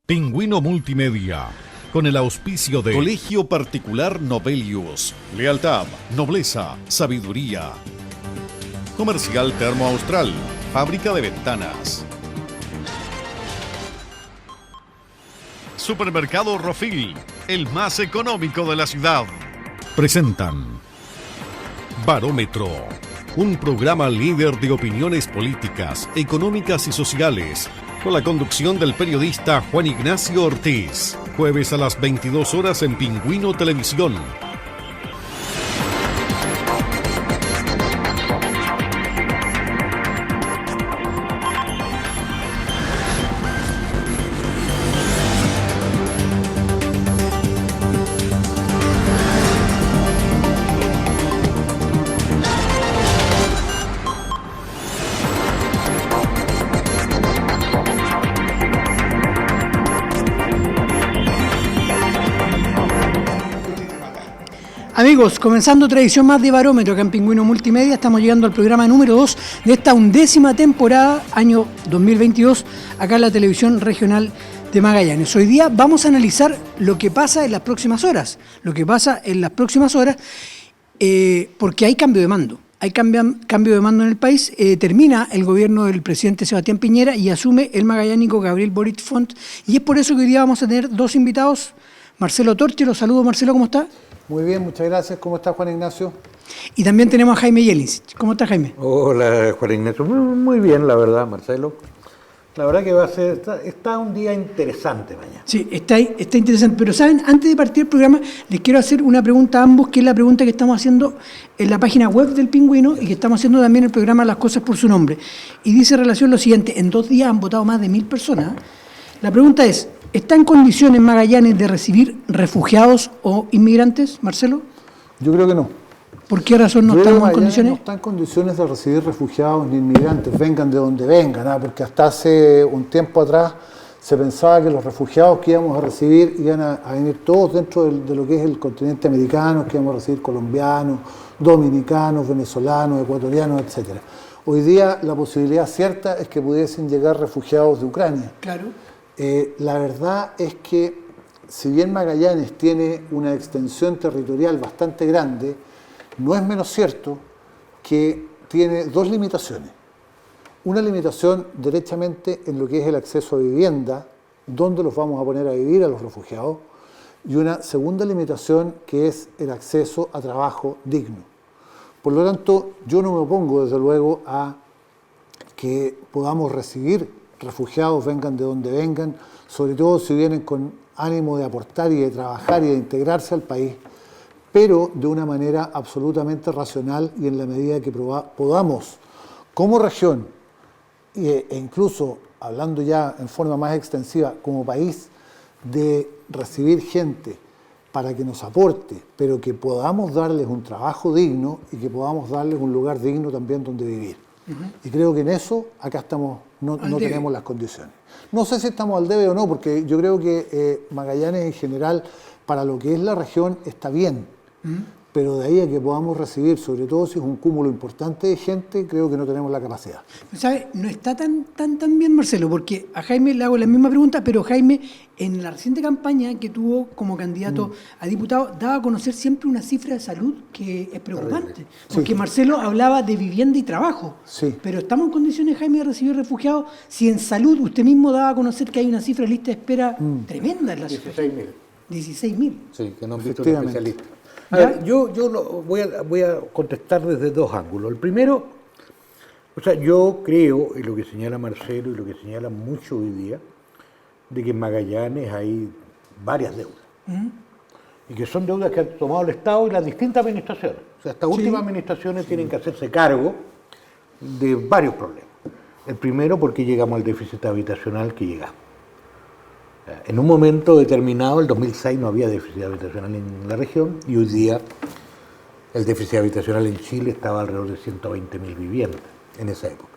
Pingüino Multimedia, con el auspicio de Colegio Particular Novelius, lealtad, nobleza, sabiduría. Comercial Termo Austral, fábrica de ventanas. Supermercado Rofil, el más económico de la ciudad. Presentan Barómetro, un programa líder de opiniones políticas, económicas y sociales, con la conducción del periodista Juan Ignacio Ortiz. Jueves a las 22 horas en Pingüino Televisión. Amigos, comenzando otra edición más de Barómetro acá en Pingüino Multimedia, estamos llegando al programa número 2 de esta 11ª temporada, año 2022, acá en la televisión regional de Magallanes. Hoy día vamos a analizar lo que pasa en las próximas horas, porque hay cambio de mando. Hay cambio de mando en el país, termina el gobierno del presidente Sebastián Piñera y asume el magallánico Gabriel Boric Font, y es por eso que hoy día vamos a tener dos invitados. Marcelo Torche, los saludo. Marcelo, ¿cómo está? Muy bien, muchas gracias. ¿Cómo está Juan Ignacio? Y también tenemos a Jaime Yelinsich. ¿Cómo está, Jaime? Hola, Juan Ignacio. Muy bien, la verdad, Marcelo. La verdad que está un día interesante mañana. Sí, está interesante. Pero, ¿saben? Antes de partir el programa, les quiero hacer una pregunta a ambos, que es la pregunta que estamos haciendo en la página web del Pingüino y que estamos haciendo también en el programa Las Cosas por su Nombre. Y dice en relación lo siguiente: en 2 días han votado más de 1000 personas. La pregunta es: ¿está en condiciones Magallanes de recibir refugiados o inmigrantes, Marcelo? Yo creo que no. ¿Por qué razón no estamos en condiciones? No está en condiciones de recibir refugiados ni inmigrantes, vengan de donde vengan, porque hasta hace un tiempo atrás se pensaba que los refugiados que íbamos a recibir iban a venir todos dentro de lo que es el continente americano, que íbamos a recibir colombianos, dominicanos, venezolanos, ecuatorianos, etc. Hoy día la posibilidad cierta es que pudiesen llegar refugiados de Ucrania. Claro. La verdad es que, si bien Magallanes tiene una extensión territorial bastante grande, no es menos cierto que tiene 2 limitaciones. Una limitación derechamente en lo que es el acceso a vivienda, dónde los vamos a poner a vivir a los refugiados, y una segunda limitación que es el acceso a trabajo digno. Por lo tanto, yo no me opongo, desde luego, a que podamos recibir refugiados, vengan de donde vengan, sobre todo si vienen con ánimo de aportar y de trabajar y de integrarse al país, pero de una manera absolutamente racional y en la medida que podamos, como región, e incluso hablando ya en forma más extensiva, como país, de recibir gente para que nos aporte, pero que podamos darles un trabajo digno y que podamos darles un lugar digno también donde vivir. Y creo que en eso acá estamos, no tenemos las condiciones. No sé si estamos al debe o no, porque yo creo que Magallanes en general, para lo que es la región, está bien. Pero de ahí a que podamos recibir, sobre todo si es un cúmulo importante de gente, creo que no tenemos la capacidad. ¿Sabe? No está tan bien, Marcelo, porque a Jaime le hago la misma pregunta, pero Jaime, en la reciente campaña que tuvo como candidato a diputado, daba a conocer siempre una cifra de salud que es preocupante. Porque Marcelo hablaba de vivienda y trabajo. Sí. Pero ¿estamos en condiciones, Jaime, de recibir refugiados? Si en salud usted mismo daba a conocer que hay una cifra de lista de espera tremenda en la ciudad. 16.000. 16.000. Sí, que no han visto un especialista. A ver, yo voy a contestar desde 2 ángulos. El primero, yo creo, en lo que señala Marcelo y lo que señala mucho hoy día, de que en Magallanes hay varias deudas. Y que son deudas que han tomado el Estado y las distintas administraciones. O sea, estas últimas administraciones tienen que hacerse cargo de varios problemas. El primero, porque llegamos al déficit habitacional que llegamos. En un momento determinado, el 2006, no había déficit habitacional en la región y hoy día el déficit habitacional en Chile estaba alrededor de 120.000 viviendas en esa época.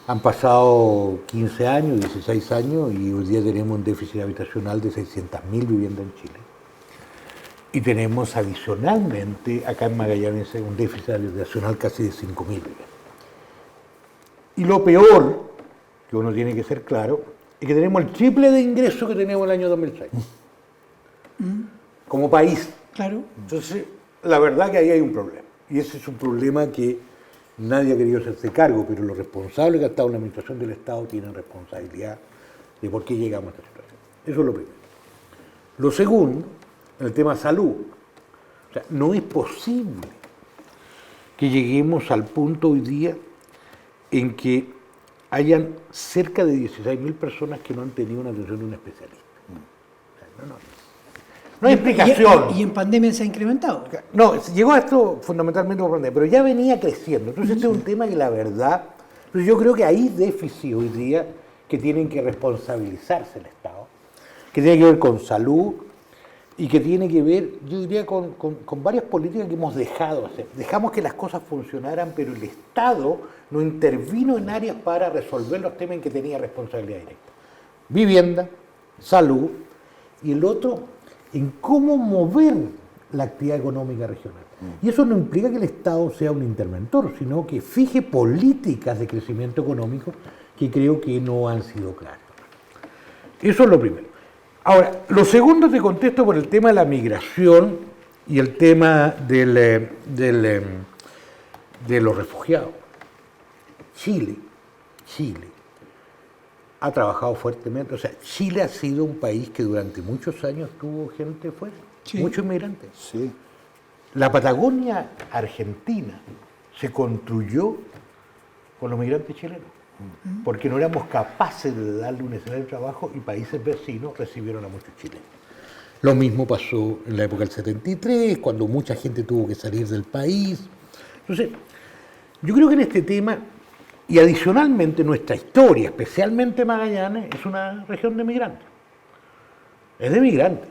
Han pasado 15 años, 16 años y hoy día tenemos un déficit habitacional de 600.000 viviendas en Chile. Y tenemos adicionalmente acá en Magallanes un déficit habitacional casi de 5.000 viviendas. Y lo peor, que uno tiene que ser claro, y que tenemos el triple de ingresos que teníamos en el año 2006. Como país. Claro. Entonces, la verdad que ahí hay un problema. Y ese es un problema que nadie ha querido hacerse cargo, pero los responsables que han estado en la administración del Estado tienen responsabilidad de por qué llegamos a esta situación. Eso es lo primero. Lo segundo, en el tema salud. O sea, no es posible que lleguemos al punto hoy día en que hayan cerca de 16.000 personas que no han tenido una atención de un especialista. O sea, no hay explicación. Y en pandemia se ha incrementado. No, llegó a esto fundamentalmente por pandemia, pero ya venía creciendo. Entonces este es un tema que la verdad, yo creo que hay déficit hoy día que tienen que responsabilizarse el Estado, que tiene que ver con salud y que tiene que ver, yo diría, con varias políticas que hemos dejado hacer. Dejamos que las cosas funcionaran, pero el Estado no intervino en áreas para resolver los temas en que tenía responsabilidad directa. Vivienda, salud y el otro en cómo mover la actividad económica regional. Y eso no implica que el Estado sea un interventor, sino que fije políticas de crecimiento económico que creo que no han sido claras. Eso es lo primero. Ahora, lo segundo te contesto por el tema de la migración y el tema de los refugiados. Chile ha trabajado fuertemente. O sea, Chile ha sido un país que durante muchos años tuvo gente fuera, muchos inmigrantes. Sí. La Patagonia argentina se construyó con los migrantes chilenos, porque no éramos capaces de darle un escenario de trabajo y países vecinos recibieron a muchos chilenos. Lo mismo pasó en la época del 73, cuando mucha gente tuvo que salir del país. Entonces, yo creo que en este tema, y adicionalmente nuestra historia, especialmente Magallanes, es una región de migrantes. Es de migrantes.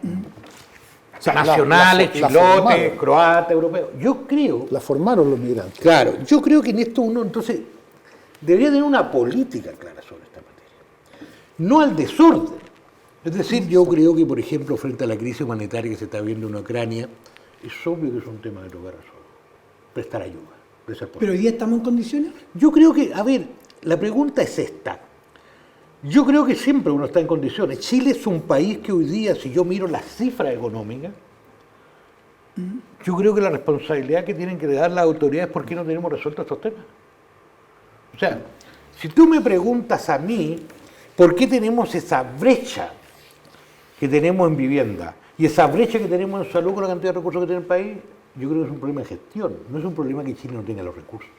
O sea, nacionales, chilotes, croatas, europeos. Yo creo... La formaron los migrantes. Claro, yo creo que en esto uno entonces debería tener una política clara sobre esta materia. No al desorden. Es decir, yo creo que, por ejemplo, frente a la crisis humanitaria que se está viendo en Ucrania, es obvio que es un tema que toca resolver. Prestar ayuda. ¿Pero hoy día estamos en condiciones? Yo creo que, a ver, la pregunta es esta. Yo creo que siempre uno está en condiciones. Chile es un país que hoy día, si yo miro las cifras económicas, yo creo que la responsabilidad que tienen que dar las autoridades es por qué no tenemos resueltos estos temas. O sea, si tú me preguntas a mí por qué tenemos esa brecha que tenemos en vivienda y esa brecha que tenemos en salud con la cantidad de recursos que tiene el país, yo creo que es un problema de gestión, no es un problema que Chile no tenga los recursos.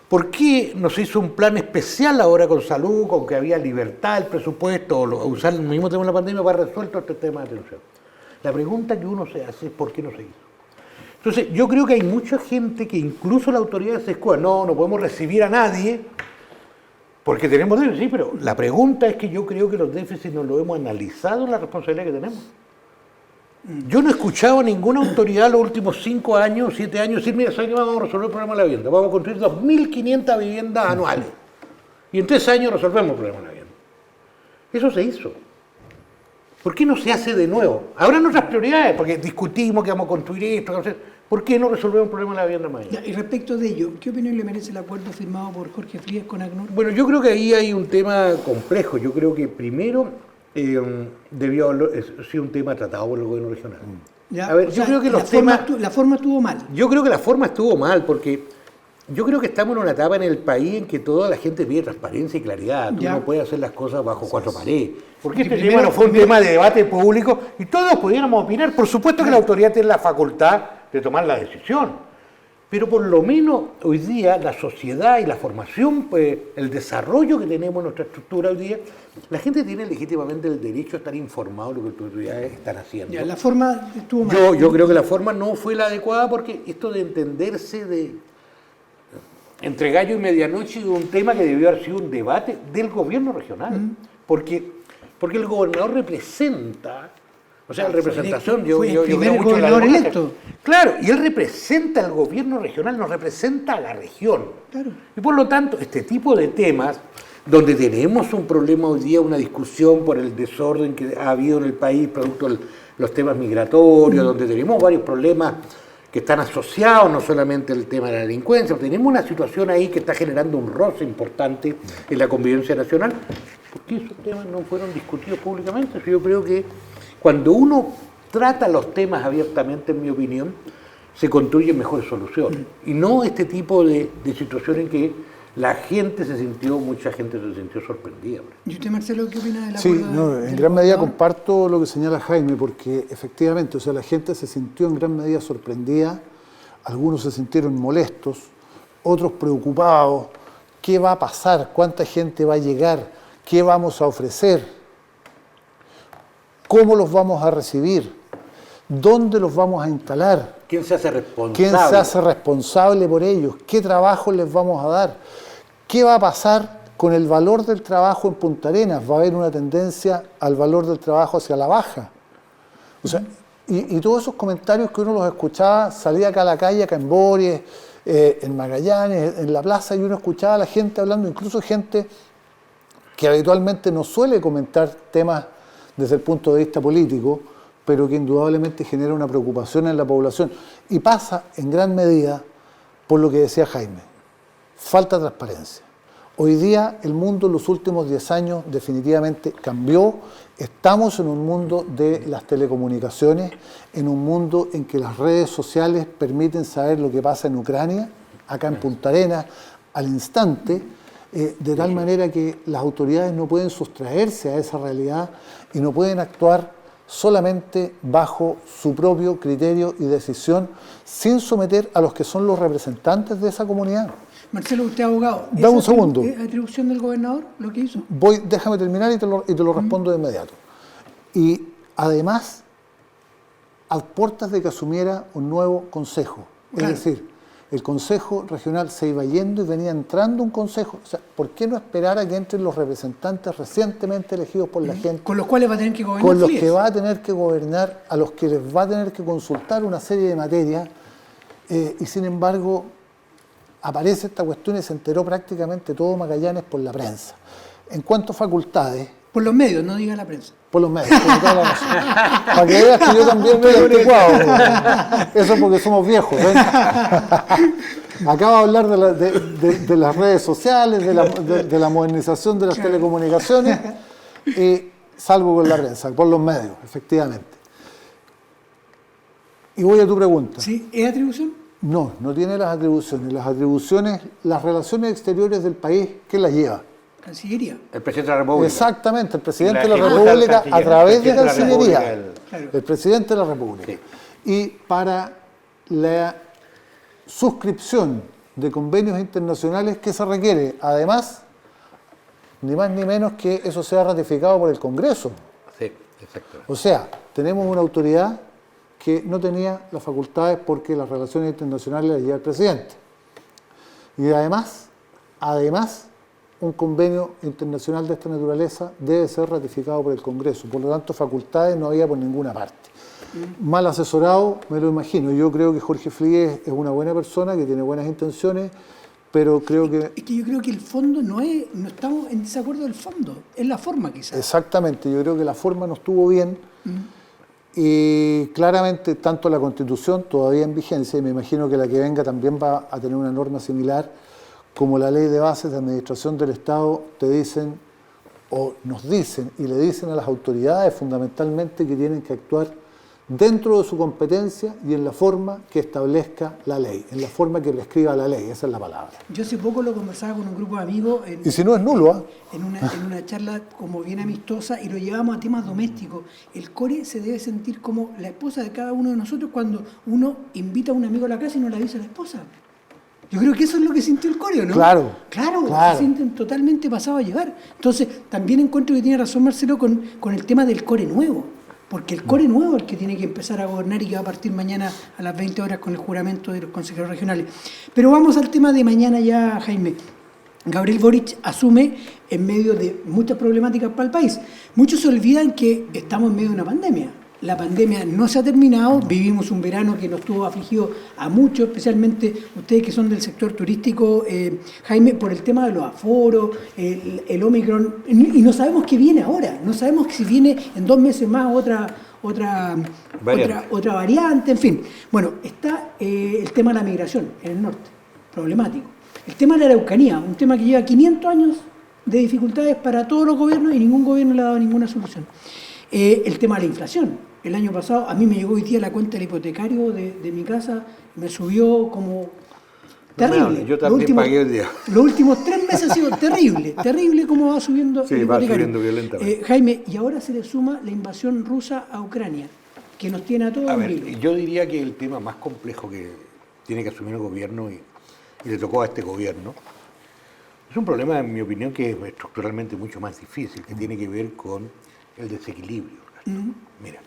¿Por qué no se hizo un plan especial ahora con salud, con que había libertad, el presupuesto, o usar el mismo tema de la pandemia para resuelto este tema de atención? La pregunta que uno se hace es ¿por qué no se hizo? Entonces, yo creo que hay mucha gente que incluso la autoridad se escuda, no podemos recibir a nadie porque tenemos déficit, sí, pero la pregunta es que yo creo que los déficits no lo hemos analizado en la responsabilidad que tenemos. Yo no he escuchado a ninguna autoridad los últimos 5 años, 7 años decir, mira, ¿sabes qué? Vamos a resolver el problema de la vivienda, vamos a construir 2.500 viviendas anuales y en 3 años resolvemos el problema de la vivienda. Eso se hizo. ¿Por qué no se hace de nuevo? Habrá otras prioridades, porque discutimos que vamos a construir esto, ¿por qué no resolvemos el problema de la vivienda mañana? Y respecto de ello, ¿qué opinión le merece el acuerdo firmado por Jorge Frías con ACNUR? Bueno, yo creo que ahí hay un tema complejo. Yo creo que primero debió haber sido un tema tratado por el gobierno regional. Ya, a ver, yo creo que los temas... La forma estuvo mal. Yo creo que la forma estuvo mal, porque yo creo que estamos en una etapa en el país en que toda la gente pide transparencia y claridad. Tú no puedes hacer las cosas bajo cuatro paredes. Porque este tema no fue un tema de debate público y todos pudiéramos opinar. Por supuesto que la autoridad tiene la facultad de tomar la decisión. Pero por lo menos hoy día la sociedad y la formación, pues, el desarrollo que tenemos en nuestra estructura hoy día, la gente tiene legítimamente el derecho a estar informado de lo que las autoridades están haciendo. Ya, la forma estuvo mal. Yo creo que la forma no fue la adecuada porque esto de entenderse entre gallo y medianoche es un tema que debió haber sido un debate del gobierno regional. Porque el gobernador representa... O sea, en representación, yo creo mucho en la democracia. Claro, y él representa al gobierno regional, nos representa a la región. Claro. Y por lo tanto, este tipo de temas, donde tenemos un problema hoy día, una discusión por el desorden que ha habido en el país, producto de los temas migratorios, donde tenemos varios problemas que están asociados no solamente al tema de la delincuencia, tenemos una situación ahí que está generando un roce importante en la convivencia nacional. ¿Por qué esos temas no fueron discutidos públicamente? Yo creo que cuando uno trata los temas abiertamente, en mi opinión, se construyen mejores soluciones. Y no este tipo de situación en que mucha gente se sintió sorprendida. ¿Y usted, Marcelo, qué opina de la Sí, en gran medida comparto lo que señala Jaime, porque efectivamente, o sea, la gente se sintió en gran medida sorprendida, algunos se sintieron molestos, otros preocupados, ¿qué va a pasar? ¿Cuánta gente va a llegar? ¿Qué vamos a ofrecer? ¿Cómo los vamos a recibir? ¿Dónde los vamos a instalar? ¿Quién se hace responsable? ¿Quién se hace responsable por ellos? ¿Qué trabajo les vamos a dar? ¿Qué va a pasar con el valor del trabajo en Punta Arenas? ¿Va a haber una tendencia al valor del trabajo hacia la baja? O sea, y todos esos comentarios que uno los escuchaba, salía acá a la calle, acá en Bories, en Magallanes, en la plaza, y uno escuchaba a la gente hablando, incluso gente que habitualmente no suele comentar temas desde el punto de vista político, pero que indudablemente genera una preocupación en la población. Y pasa en gran medida por lo que decía Jaime, falta de transparencia. Hoy día el mundo en los últimos 10 años definitivamente cambió. Estamos en un mundo de las telecomunicaciones, en un mundo en que las redes sociales permiten saber lo que pasa en Ucrania, acá en Punta Arenas, al instante, de tal manera que las autoridades no pueden sustraerse a esa realidad y no pueden actuar solamente bajo su propio criterio y decisión, sin someter a los que son los representantes de esa comunidad. Marcelo, usted es abogado. Dame un segundo. ¿Es atribución del gobernador lo que hizo? Déjame terminar y te lo respondo de inmediato. Y además, a puertas de que asumiera un nuevo consejo. Claro. Es decir, el consejo regional se iba yendo y venía entrando un consejo. O sea, ¿por qué no esperar a que entren los representantes recientemente elegidos por la gente? Con los cuales va a tener que gobernar. Con los que va a tener que gobernar, a los que les va a tener que consultar una serie de materias. Y sin embargo, aparece esta cuestión y se enteró prácticamente todo Magallanes por la prensa. En cuanto a facultades... Por los medios, no diga la prensa. Por los medios, por toda la razón. Para que veas que yo también estoy anticuado. Eso porque somos viejos. Acabo de hablar de las redes sociales, de la modernización de las telecomunicaciones, y salgo con la prensa, por los medios, efectivamente. Y voy a tu pregunta. ¿Sí? ¿Es atribución? No, no tiene las atribuciones. Las atribuciones, las relaciones exteriores del país, ¿quién las lleva? Cancillería. El presidente de la República. Exactamente, el presidente de la República a través de Cancillería. El presidente de la República. Sí. Y para la suscripción de convenios internacionales, ¿qué se requiere? Además, ni más ni menos que eso sea ratificado por el Congreso. Sí, exacto. O sea, tenemos una autoridad que no tenía las facultades porque las relaciones internacionales las lleva el presidente. Y además, un convenio internacional de esta naturaleza debe ser ratificado por el Congreso. Por lo tanto, facultades no había por ninguna parte. Mal asesorado, me lo imagino. Yo creo que Jorge Flies es una buena persona, que tiene buenas intenciones, pero creo que... Es que yo creo que el fondo no estamos en desacuerdo del fondo, es la forma quizás. Exactamente, yo creo que la forma no estuvo bien. Y claramente, tanto la Constitución todavía en vigencia, y me imagino que la que venga también va a tener una norma similar, como la Ley de Bases de Administración del Estado, te dicen, o nos dicen, y le dicen a las autoridades fundamentalmente que tienen que actuar dentro de su competencia y en la forma que establezca la ley, en la forma que prescriba la ley, esa es la palabra. Yo hace poco lo conversaba con un grupo de amigos. Y si no es nulo, ¿ah? En una charla como bien amistosa, y lo llevamos a temas domésticos. El core se debe sentir como la esposa de cada uno de nosotros cuando uno invita a un amigo a la casa y no le avisa a la esposa. Yo creo que eso es lo que sintió el core, ¿no? Claro. Se sienten totalmente pasados a llevar. Entonces, también encuentro que tiene razón Marcelo con el tema del core nuevo. Porque el core nuevo es el que tiene que empezar a gobernar y que va a partir mañana a las 20 horas con el juramento de los consejeros regionales. Pero vamos al tema de mañana ya, Jaime. Gabriel Boric asume en medio de muchas problemáticas para el país. Muchos se olvidan que estamos en medio de una pandemia. La pandemia no se ha terminado, vivimos un verano que nos tuvo afligido a muchos, especialmente ustedes que son del sector turístico, Jaime, por el tema de los aforos, el Omicron, y no sabemos qué viene ahora, no sabemos si viene en 2 meses más otra variante, en fin. Bueno, está el tema de la migración en el norte, problemático. El tema de la Araucanía, un tema que lleva 500 años de dificultades para todos los gobiernos y ningún gobierno le ha dado ninguna solución. El tema de la inflación. El año pasado, a mí me llegó hoy día la cuenta del hipotecario de mi casa, me subió como terrible. No, yo también pagué hoy día. Los últimos 3 meses ha sido terrible cómo va subiendo el hipotecario. Va subiendo violentamente. Jaime, y ahora se le suma la invasión rusa a Ucrania, que nos tiene a todos en vilo. Yo diría que el tema más complejo que tiene que asumir el gobierno y le tocó a este gobierno, es un problema, en mi opinión, que es estructuralmente mucho más difícil, que tiene que ver con el desequilibrio. Mira,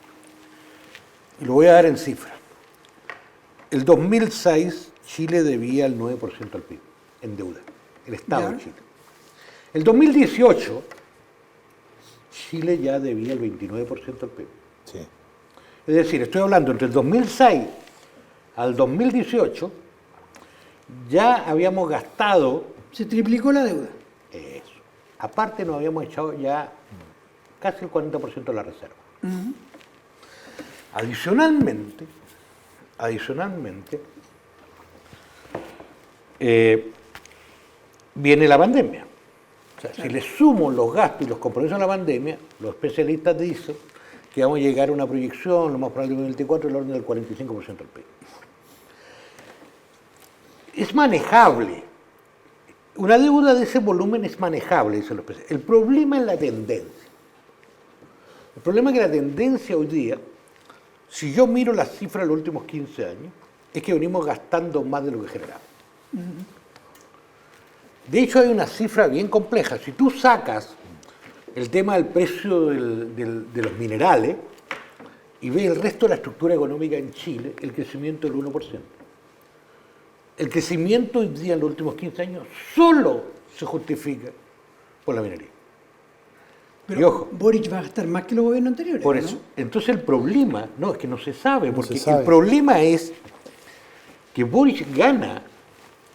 y lo voy a dar en cifras. El 2006 Chile debía el 9% al PIB en deuda, el Estado de Chile. El 2018 Chile ya debía el 29% al PIB. Sí. Es decir, estoy hablando entre el 2006 al 2018 ya habíamos gastado... Se triplicó la deuda. Eso. Aparte nos habíamos echado ya casi el 40% de la reserva. Adicionalmente, viene la pandemia. O sea, si le sumo los gastos y los compromisos a la pandemia, los especialistas dicen que vamos a llegar a una proyección, lo más probable en 2024, del orden del 45% del PIB. Es manejable. Una deuda de ese volumen es manejable, dicen los especialistas. El problema es la tendencia. El problema es que la tendencia hoy día, si yo miro las cifras de los últimos 15 años, es que venimos gastando más de lo que generamos. De hecho, hay una cifra bien compleja. Si tú sacas el tema del precio de los minerales y ves el resto de la estructura económica en Chile, el crecimiento es del 1%. El crecimiento hoy día en los últimos 15 años solo se justifica por la minería. Pero y ojo, Boric va a gastar más que los gobiernos anteriores. Por ¿no? eso. Entonces el problema, no, es que no se sabe, porque se sabe. El problema es que Boric gana,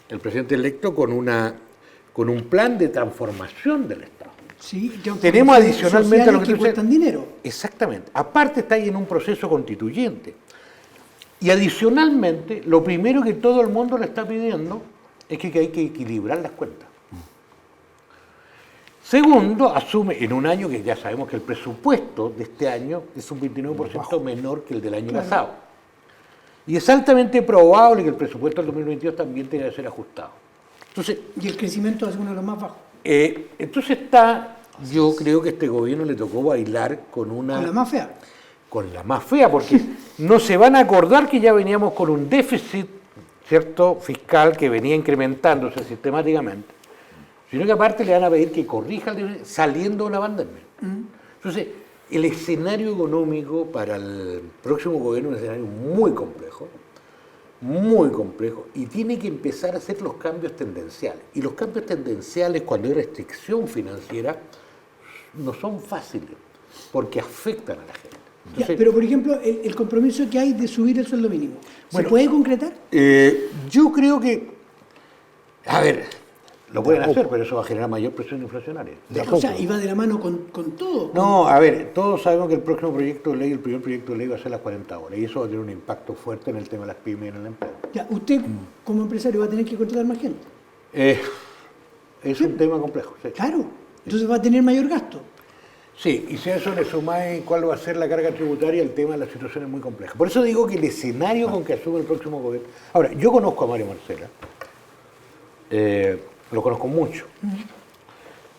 el presidente electo, con un plan de transformación del Estado. Sí, tenemos adicionalmente lo que cuestan dinero. Exactamente. Aparte está ahí en un proceso constituyente. Y adicionalmente, lo primero que todo el mundo le está pidiendo es que hay que equilibrar las cuentas. Segundo, asume en un año que ya sabemos que el presupuesto de este año es un 29% menor que el del año pasado. Y es altamente probable que el presupuesto del 2022 también tenga que ser ajustado. Entonces, y el crecimiento es uno de los más bajos. Entonces yo creo que a este gobierno le tocó bailar con la más fea. Con la más fea, porque no se van a acordar que ya veníamos con un déficit, ¿cierto?, fiscal que venía incrementándose sistemáticamente, sino que aparte le van a pedir que corrija el déficit saliendo de una pandemia. Entonces, el escenario económico para el próximo gobierno es un escenario muy complejo, y tiene que empezar a hacer los cambios tendenciales. Y los cambios tendenciales, cuando hay restricción financiera, no son fáciles, porque afectan a la gente. Entonces, pero, por ejemplo, el compromiso que hay de subir el sueldo mínimo, ¿se puede concretar? Yo creo que, a ver, lo pueden hacer, pero eso va a generar mayor presión inflacionaria. O sea, ¿y va de la mano con todo? No, a ver, todos sabemos que el próximo proyecto de ley, el primer proyecto de ley va a ser las 40 horas, y eso va a tener un impacto fuerte en el tema de las pymes y en el empleo. Ya, usted, como empresario, va a tener que contratar más gente. Es un tema complejo. Sí. Claro, entonces va a tener mayor gasto. Sí, y si a eso le sumáis cuál va a ser la carga tributaria, el tema de la situación es muy compleja. Por eso digo que el escenario con que asume el próximo gobierno... Ahora, yo conozco a Mario Marcela, lo conozco mucho.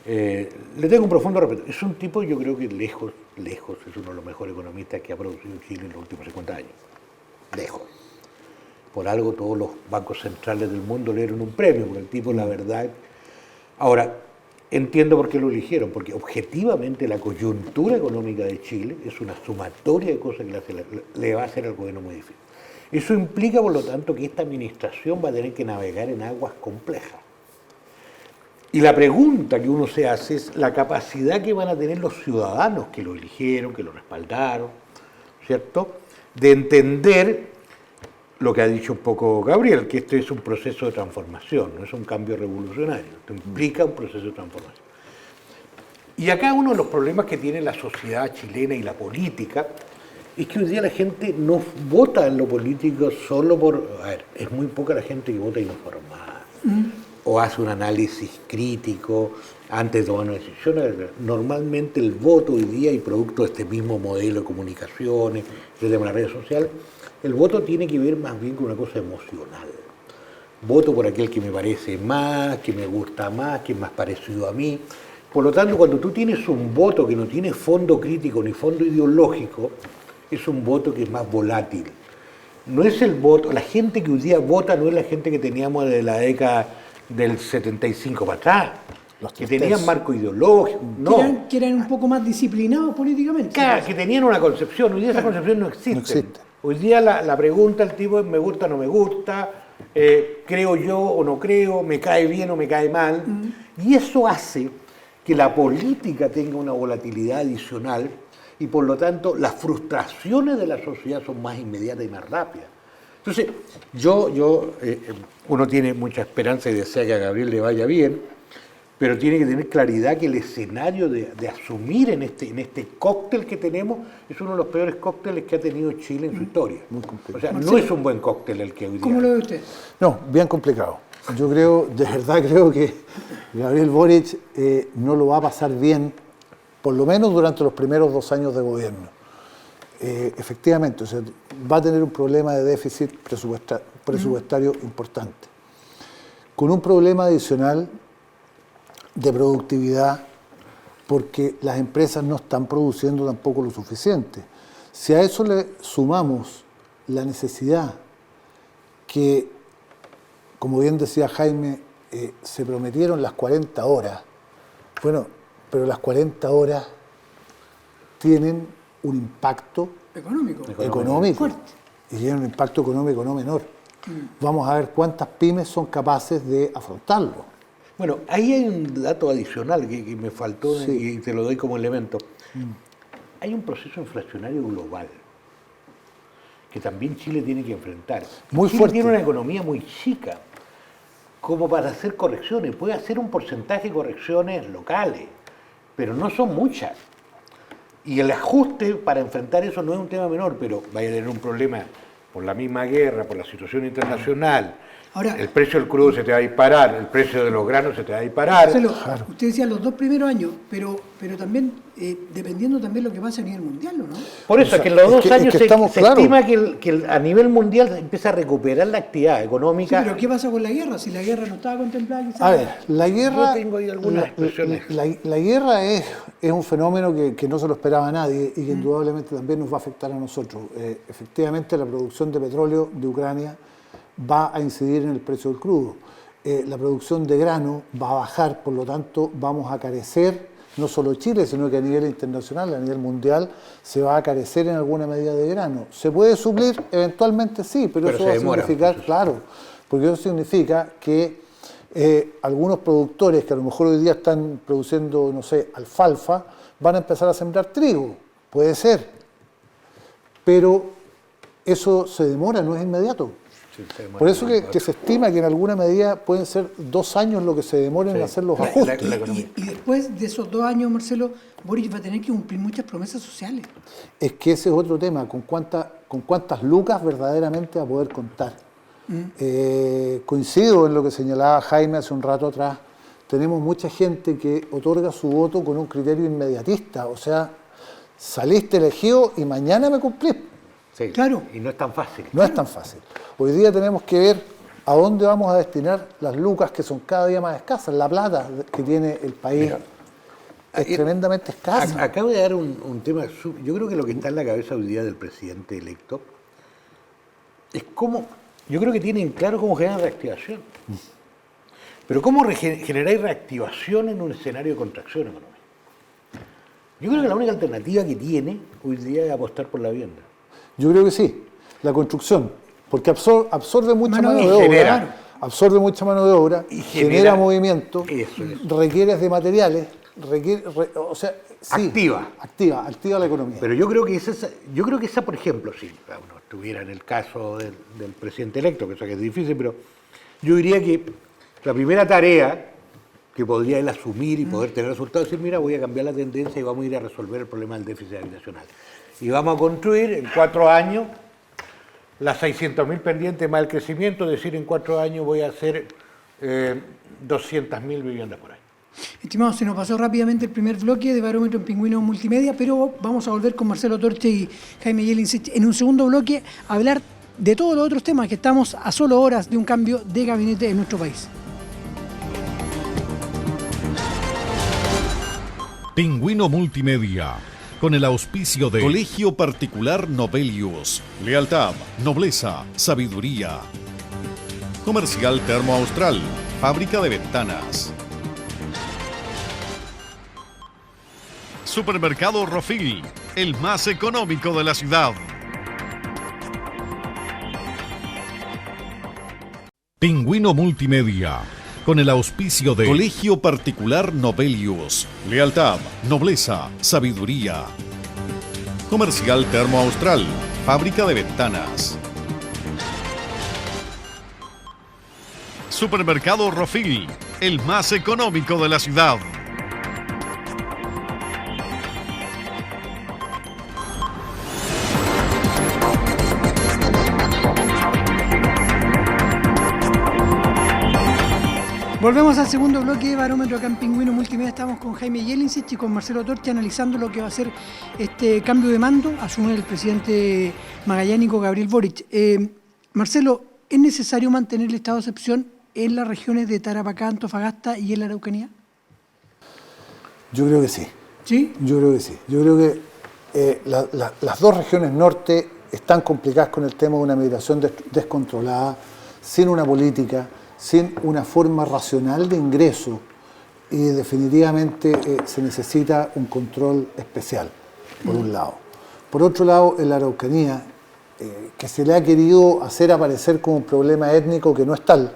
Le tengo un profundo respeto. Es un tipo, yo creo que lejos, es uno de los mejores economistas que ha producido Chile en los últimos 50 años. Lejos. Por algo todos los bancos centrales del mundo le dieron un premio, porque el tipo, la verdad... Ahora, entiendo por qué lo eligieron, porque objetivamente la coyuntura económica de Chile es una sumatoria de cosas que le va a hacer al gobierno muy difícil. Eso implica, por lo tanto, que esta administración va a tener que navegar en aguas complejas. Y la pregunta que uno se hace es la capacidad que van a tener los ciudadanos que lo eligieron, que lo respaldaron, ¿cierto?, de entender lo que ha dicho un poco Gabriel, que este es un proceso de transformación, no es un cambio revolucionario, esto implica un proceso de transformación. Y acá uno de los problemas que tiene la sociedad chilena y la política Es que hoy día la gente no vota en lo político solo por... A ver, es muy poca la gente que vota informada. O hace un análisis crítico antes de tomar una decisión. Normalmente el voto hoy día, y producto de este mismo modelo de comunicaciones, de las redes sociales, el voto tiene que ver más bien con una cosa emocional. Voto por aquel que me parece más, que me gusta más, que es más parecido a mí. Por lo tanto, cuando tú tienes un voto que no tiene fondo crítico ni fondo ideológico, es un voto que es más volátil. No es el voto, la gente que hoy día vota no es la gente que teníamos de la década del 75 para atrás, que tenían marco ideológico, no. Que eran un poco más disciplinados políticamente. Claro, que tenían una concepción, hoy día esa concepción no existe. Hoy día la pregunta del tipo es me gusta o no me gusta, creo yo o no creo, me cae bien o me cae mal, y eso hace que la política tenga una volatilidad adicional y por lo tanto las frustraciones de la sociedad son más inmediatas y más rápidas. Entonces, uno tiene mucha esperanza y desea que a Gabriel le vaya bien, pero tiene que tener claridad que el escenario de asumir en este cóctel que tenemos es uno de los peores cócteles que ha tenido Chile en su historia. Muy complicado. O sea, no es un buen cóctel el que hoy día. ¿Cómo lo ve usted? No, bien complicado. Yo creo, de verdad creo que Gabriel Boric no lo va a pasar bien, por lo menos durante los primeros 2 años de gobierno. Efectivamente, o sea, va a tener un problema de déficit presupuestario importante. Con un problema adicional de productividad, porque las empresas no están produciendo tampoco lo suficiente. Si a eso le sumamos la necesidad que, como bien decía Jaime, se prometieron las 40 horas, bueno, pero las 40 horas tienen un impacto económico fuerte. y tienen un impacto económico no menor. Vamos a ver cuántas pymes son capaces de afrontarlo. Bueno, ahí hay un dato adicional que me faltó y te lo doy como elemento. Hay un proceso inflacionario global que también Chile tiene que enfrentar. Muy Chile fuerte. Tiene una economía muy chica como para hacer correcciones. Puede hacer un porcentaje de correcciones locales, pero no son muchas. Y el ajuste para enfrentar eso no es un tema menor, pero vaya a tener un problema por la misma guerra, por la situación internacional. Ahora, el precio del crudo se te va a disparar, el precio de los granos se te va a disparar. Usted decía los 2 primeros años, pero también dependiendo también lo que pasa a nivel mundial, ¿o no? Por eso, O sea, que en los 2 años se claro. estima que a nivel mundial empieza a recuperar la actividad económica. Sí, pero ¿qué pasa con la guerra? Si la guerra no estaba contemplada, quizás. A ver, la guerra, Yo tengo ahí algunas expresiones. la guerra es un fenómeno que no se lo esperaba a nadie y que indudablemente también nos va a afectar a nosotros. Efectivamente, la producción de petróleo de Ucrania va a incidir en el precio del crudo. La producción de grano va a bajar, por lo tanto vamos a carecer, no solo Chile, sino que a nivel internacional, a nivel mundial, se va a carecer en alguna medida de grano. ¿Se puede suplir? Eventualmente sí, pero eso va a significar, claro, porque eso significa que algunos productores que a lo mejor hoy día están produciendo, no sé, alfalfa, van a empezar a sembrar trigo, puede ser, pero eso se demora, no es inmediato. Por eso que se estima que en alguna medida pueden ser 2 años lo que se demoren en hacer los ajustes. Y después de esos 2 años, Marcelo, Boric va a tener que cumplir muchas promesas sociales. Es que ese es otro tema, con cuántas lucas verdaderamente va a poder contar. Coincido en lo que señalaba Jaime hace un rato atrás. Tenemos mucha gente que otorga su voto con un criterio inmediatista, o sea, saliste elegido y mañana me cumplís. Sí, claro. Y no es tan fácil. No es tan fácil. Hoy día tenemos que ver a dónde vamos a destinar las lucas que son cada día más escasas. La plata que tiene el país es tremendamente escasa. Acabo de dar un tema, yo creo que lo que está en la cabeza hoy día del presidente electo es cómo, yo creo que tienen claro cómo generar reactivación. Pero cómo generar reactivación en un escenario de contracción económica. Yo creo que la única alternativa que tiene hoy día es apostar por la vivienda. Yo creo que sí, la construcción, porque absorbe mucha mano de obra, absorbe mucha mano de obra, y genera movimiento, eso. requiere de materiales, o sea, sí, activa la economía. Pero yo creo que esa, por ejemplo, si uno estuviera en el caso del presidente electo, que eso que es difícil, pero yo diría que la primera tarea que podría él asumir y poder tener resultados, y decir, mira, voy a cambiar la tendencia y vamos a ir a resolver el problema del déficit habitacional. Y vamos a construir en 4 años las 600.000 pendientes más el crecimiento, es decir, en 4 años voy a hacer 200.000 viviendas por año. Estimados, se nos pasó rápidamente el primer bloque de Barómetro en Pingüino Multimedia, pero vamos a volver con Marcelo Torche y Jaime Jelincic en un segundo bloque a hablar de todos los otros temas, que estamos a solo horas de un cambio de gabinete en nuestro país. Pingüino Multimedia, con el auspicio de Colegio Particular Novelius. Lealtad, nobleza, sabiduría. Comercial Termo Austral, fábrica de ventanas. Supermercado Rofil, el más económico de la ciudad. Pingüino Multimedia, con el auspicio de Colegio Particular Novelius. Lealtad, nobleza, sabiduría. Comercial Termo Austral, fábrica de ventanas. Supermercado Rofil, el más económico de la ciudad. Volvemos al segundo bloque de Barómetro acá en Pingüino Multimedia. Estamos con Jaime Jelincic y con Marcelo Torche analizando lo que va a ser este cambio de mando, asume el presidente magallánico Gabriel Boric. Marcelo, ¿es necesario mantener el estado de excepción en las regiones de Tarapacá, Antofagasta y en la Araucanía? Yo creo que sí. ¿Sí? Yo creo que sí. Yo creo que las dos regiones norte están complicadas con el tema de una migración descontrolada, sin una política, sin una forma racional de ingreso, y definitivamente se necesita un control especial, por un lado. Por otro lado, en la Araucanía, que se le ha querido hacer aparecer como un problema étnico que no es tal,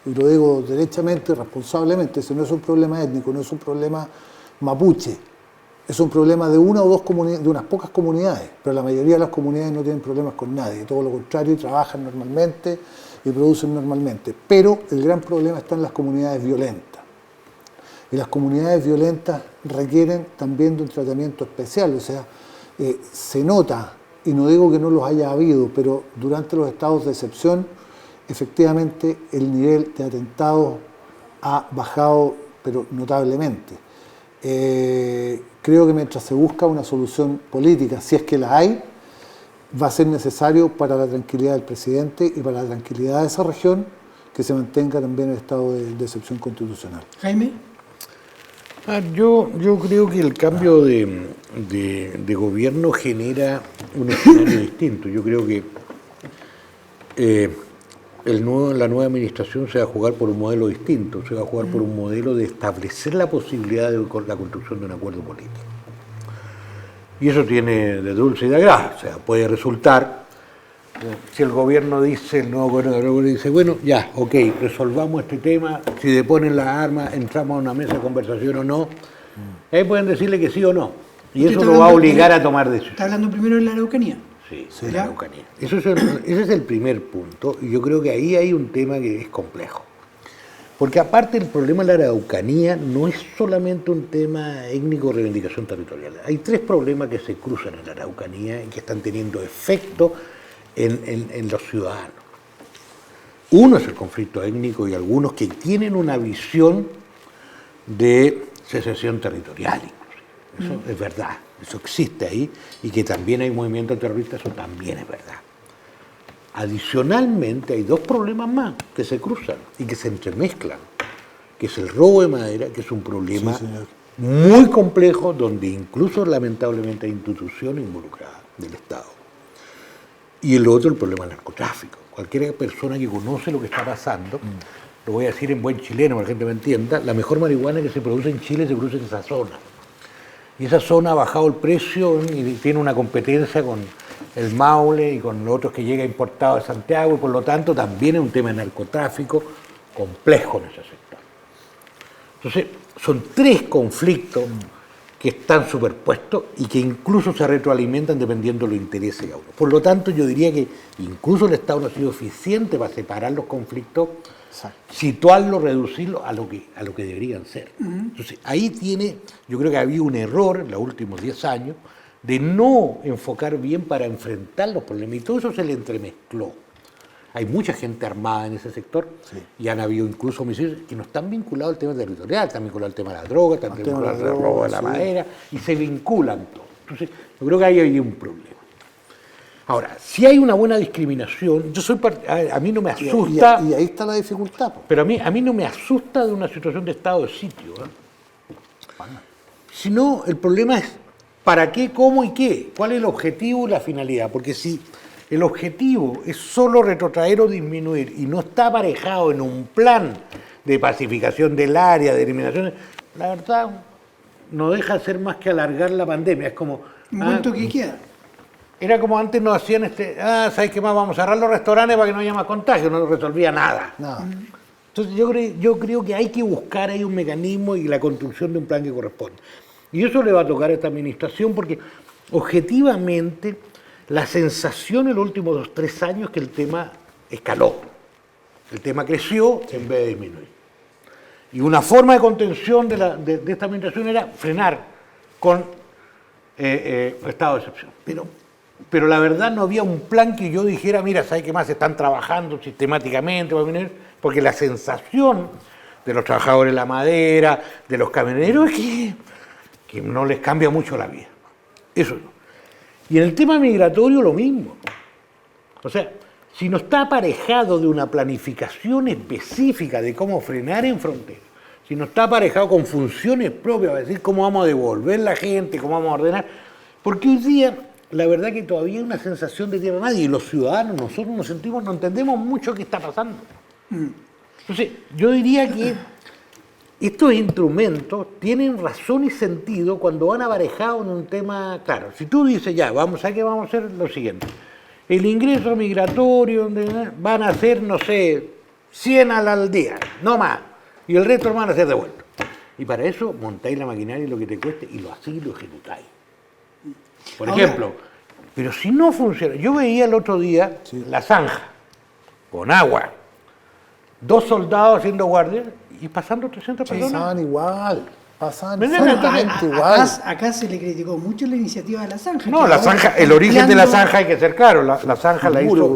y lo digo derechamente y responsablemente, ese no es un problema étnico, no es un problema mapuche, es un problema de una o dos comunidades, de unas pocas comunidades, pero la mayoría de las comunidades no tienen problemas con nadie, todo lo contrario, trabajan normalmente y producen normalmente. Pero el gran problema está en las comunidades violentas. Y las comunidades violentas requieren también de un tratamiento especial, o sea, se nota, y no digo que no los haya habido, pero durante los estados de excepción, efectivamente el nivel de atentados ha bajado, pero notablemente. Creo que mientras se busca una solución política, si es que la hay, va a ser necesario para la tranquilidad del presidente y para la tranquilidad de esa región que se mantenga también el estado de excepción constitucional. Jaime. Yo creo que el cambio de gobierno genera un escenario distinto. Yo creo que la nueva administración se va a jugar por un modelo distinto, se va a jugar por un modelo de establecer la posibilidad de la construcción de un acuerdo político. Y eso tiene de dulce y de agrado. O sea, puede resultar, si el gobierno dice, el nuevo gobierno dice, bueno, ya, ok, resolvamos este tema, si deponen las armas, entramos a una mesa de conversación o no, ahí pueden decirle que sí o no. Y eso lo va a obligar a tomar decisiones. ¿Está hablando primero de la Araucanía? Sí, de la Araucanía. Ese es el primer punto, y yo creo que ahí hay un tema que es complejo. Porque aparte el problema de la Araucanía no es solamente un tema étnico de reivindicación territorial. Hay 3 problemas que se cruzan en la Araucanía y que están teniendo efecto en los ciudadanos. Uno es el conflicto étnico y algunos que tienen una visión de secesión territorial, inclusive. Eso es verdad, eso existe ahí, y que también hay movimientos terroristas, eso también es verdad. Adicionalmente hay 2 problemas más que se cruzan y que se entremezclan, que es el robo de madera, que es un problema muy complejo, donde incluso lamentablemente hay instituciones involucradas del Estado. Y el otro, el problema del narcotráfico. Cualquier persona que conoce lo que está pasando, lo voy a decir en buen chileno para que la gente me entienda, la mejor marihuana que se produce en Chile se produce en esa zona. Y esa zona ha bajado el precio y tiene una competencia con el Maule y con los otros que llega importado de Santiago, y por lo tanto también es un tema de narcotráfico complejo en ese sector. Entonces, son 3 conflictos que están superpuestos y que incluso se retroalimentan dependiendo de los intereses de uno. Por lo tanto, yo diría que incluso el Estado no ha sido eficiente para separar los conflictos, situarlos, reducirlos a lo que deberían ser. Entonces, ahí yo creo que había un error en los últimos 10 años de no enfocar bien para enfrentar los problemas, y todo eso se le entremezcló. Hay mucha gente armada en ese sector y han habido incluso homicidios que no están vinculados al tema territorial, están vinculados al tema de la droga, están vinculados al robo de la madera, y se vinculan todos. Entonces, yo creo que ahí hay un problema. Ahora, si hay una buena discriminación, a mí no me asusta... Y ahí está la dificultad. Pero a mí no me asusta de una situación de estado de sitio. Sino, el problema es para qué, cómo y qué. ¿Cuál es el objetivo y la finalidad? Porque si el objetivo es solo retrotraer o disminuir y no está aparejado en un plan de pacificación del área, de eliminación, la verdad no deja de ser más que alargar la pandemia. Es como... ¿Qué queda? Era como antes nos hacían ¿sabes qué más? Vamos a cerrar los restaurantes para que no haya más contagio, no resolvía nada. Entonces yo creo que hay que buscar ahí un mecanismo y la construcción de un plan que corresponda. Y eso le va a tocar a esta administración porque objetivamente la sensación en los últimos 2-3 años es que el tema escaló. El tema creció en vez de disminuir. Y una forma de contención de esta administración era frenar con estado de excepción. Pero la verdad no había un plan que yo dijera, mira, ¿sabes qué más? Están trabajando sistemáticamente, porque la sensación de los trabajadores de la madera, de los camioneros, es que no les cambia mucho la vida. Eso no. Y en el tema migratorio lo mismo. O sea, si no está aparejado de una planificación específica de cómo frenar en frontera, si no está aparejado con funciones propias, es decir, cómo vamos a devolver la gente, cómo vamos a ordenar, porque hoy día la verdad que todavía hay una sensación de tierra a nadie, y los ciudadanos, nosotros nos sentimos, no entendemos mucho qué está pasando. Entonces, yo diría que estos instrumentos tienen razón y sentido cuando van aparejados en un tema claro. Si tú dices, ya, vamos a hacer lo siguiente. El ingreso migratorio van a ser, no sé, 100 al día, no más. Y el resto lo van a hacer devuelto. Y para eso montáis la maquinaria lo que te cueste y lo ejecutáis. Por ejemplo, pero si no funciona, yo veía el otro día la zanja, con agua, 2 soldados haciendo guardia y pasando 300 personas. Pasaban exactamente igual. Acá se le criticó mucho la iniciativa de la zanja. No, la zanja, el origen de la zanja hay que ser claro, la zanja la hizo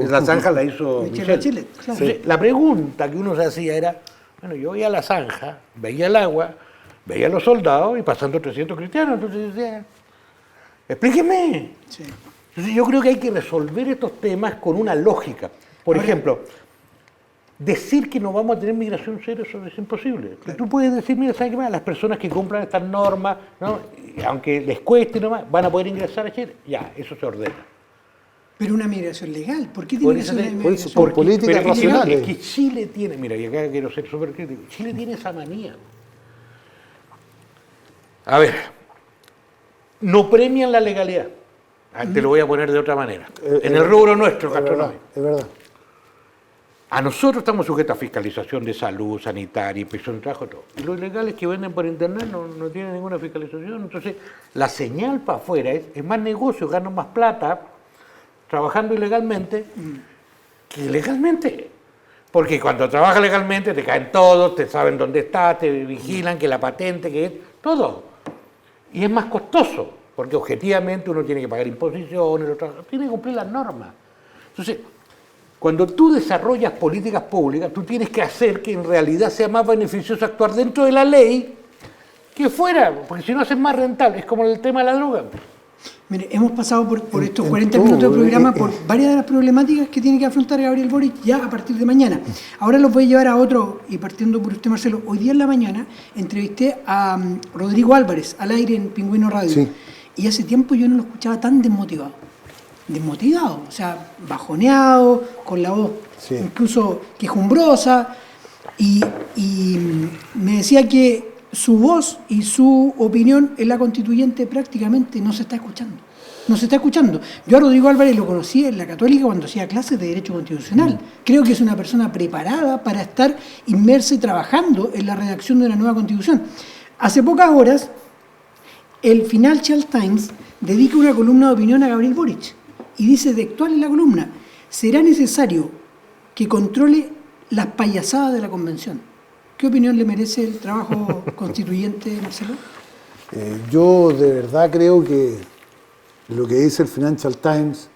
Michelle. Claro. Sí. La pregunta que uno se hacía era, bueno, yo veía la zanja, veía el agua, veía a los soldados y pasando 300 cristianos, entonces decía, explíqueme. Sí. Entonces yo creo que hay que resolver estos temas con una lógica. Por ejemplo, decir que no vamos a tener migración cero, eso es imposible. Claro. Tú puedes decir, mira, ¿sabes qué más? Las personas que cumplan estas normas, ¿no? Aunque les cueste nomás, van a poder ingresar a Chile. Ya, eso se ordena. Pero una migración legal, ¿por qué tiene que ser una migración? Por políticas racionales. Es que Chile tiene, mira, y acá quiero ser súper crítico, Chile tiene esa manía. A ver, no premian la legalidad. Te lo voy a poner de otra manera. En el rubro nuestro, gastronómico. Es verdad. A nosotros estamos sujetos a fiscalización de salud, sanitaria, inspección de trabajo, todo. Y los ilegales que venden por internet no tienen ninguna fiscalización. Entonces, la señal para afuera es más negocio, ganan más plata trabajando ilegalmente que legalmente. Porque cuando trabajas legalmente te caen todos, te saben dónde estás, te vigilan, que la patente, que es todo. Y es más costoso, porque objetivamente uno tiene que pagar imposiciones, tiene que cumplir las normas. Entonces, cuando tú desarrollas políticas públicas, tú tienes que hacer que en realidad sea más beneficioso actuar dentro de la ley que fuera, porque si no es más rentable. Es como el tema de la droga. Mire, hemos pasado por estos 40 minutos de programa por varias de las problemáticas que tiene que afrontar Gabriel Boric ya a partir de mañana. Ahora los voy a llevar a otro, y partiendo por usted, Marcelo. Hoy día en la mañana entrevisté a Rodrigo Álvarez al aire en Pingüino Radio. Sí. Y hace tiempo yo no lo escuchaba tan desmotivado, o sea, bajoneado, con la voz incluso quejumbrosa, y me decía que su voz y su opinión en la constituyente prácticamente no se está escuchando. Yo a Rodrigo Álvarez lo conocí en la Católica cuando hacía clases de Derecho Constitucional. Creo que es una persona preparada para estar inmersa y trabajando en la redacción de una nueva Constitución. Hace pocas horas el Financial Times dedica una columna de opinión a Gabriel Boric y dice textual en la columna: será necesario que controle las payasadas de la convención. ¿Qué opinión le merece el trabajo constituyente, Marcelo? Yo de verdad creo que lo que dice el Financial Times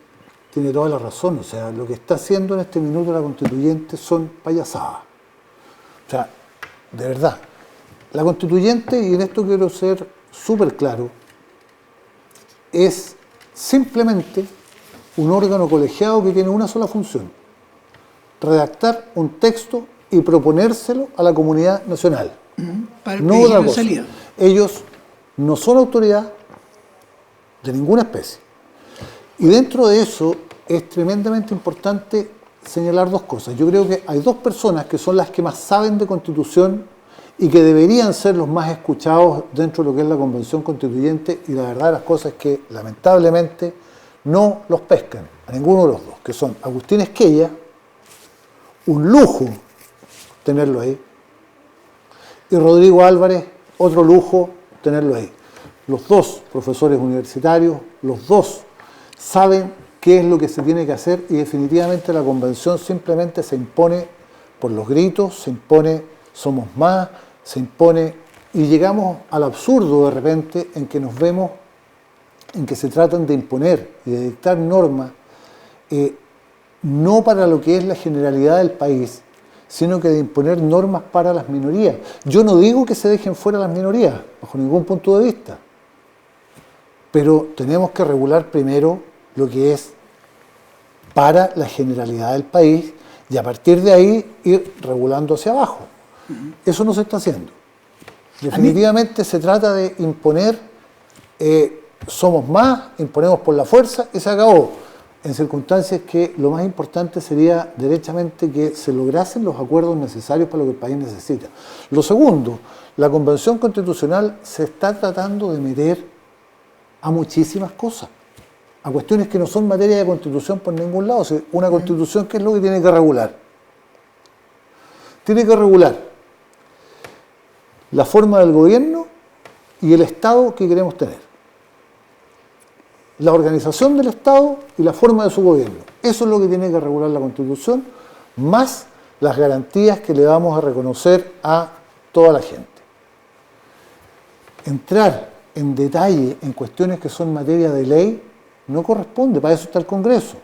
tiene toda la razón. O sea, lo que está haciendo en este minuto la constituyente son payasadas. O sea, de verdad. La constituyente, y en esto quiero ser súper claro, es simplemente un órgano colegiado que tiene una sola función: redactar un texto y proponérselo a la comunidad nacional. Para no otra cosa. Salida. Ellos no son autoridad de ninguna especie. Y dentro de eso es tremendamente importante señalar dos cosas. Yo creo que hay dos personas que son las que más saben de Constitución y que deberían ser los más escuchados dentro de lo que es la Convención Constituyente, y la verdad de las cosas es que lamentablemente no los pescan a ninguno de los dos, que son Agustín Esquella, un lujo tenerlo ahí, y Rodrigo Álvarez, otro lujo tenerlo ahí. Los dos profesores universitarios, los dos saben qué es lo que se tiene que hacer, y definitivamente la convención simplemente se impone por los gritos, se impone somos más, se impone, y llegamos al absurdo de repente en que nos vemos en que se tratan de imponer y de dictar normas no para lo que es la generalidad del país, sino que de imponer normas para las minorías. Yo no digo que se dejen fuera las minorías, bajo ningún punto de vista, pero tenemos que regular primero lo que es para la generalidad del país y a partir de ahí ir regulando hacia abajo. Eso no se está haciendo. Definitivamente se trata de imponer, somos más, imponemos por la fuerza y se acabó. En circunstancias que lo más importante sería derechamente que se lograsen los acuerdos necesarios para lo que el país necesita. Lo segundo, la Convención Constitucional se está tratando de meter a muchísimas cosas, a cuestiones que no son materia de Constitución por ningún lado. O sea, una Constitución, ¿qué es lo que tiene que regular? Tiene que regular la forma del gobierno y el Estado que queremos tener. La organización del Estado y la forma de su gobierno. Eso es lo que tiene que regular la Constitución, más las garantías que le vamos a reconocer a toda la gente. Entrar en detalle en cuestiones que son materia de ley no corresponde, para eso está el Congreso.